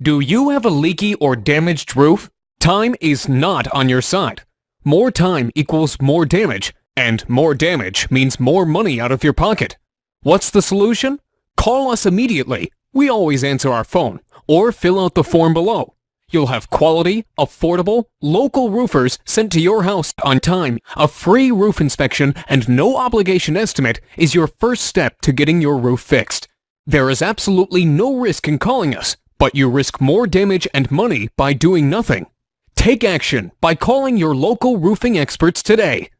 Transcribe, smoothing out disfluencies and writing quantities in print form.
Do you have a leaky or damaged roof? Time is not on your side. More time equals more damage, and more damage means more money out of your pocket. What's the solution? Call us immediately. We always answer our phone, or fill out the form below. You'll have quality, affordable, local roofers sent to your house on time. A free roof inspection and no obligation estimate is your first step to getting your roof fixed. There is absolutely no risk in calling us, but you risk more damage and money by doing nothing. Take action by calling your local roofing experts today.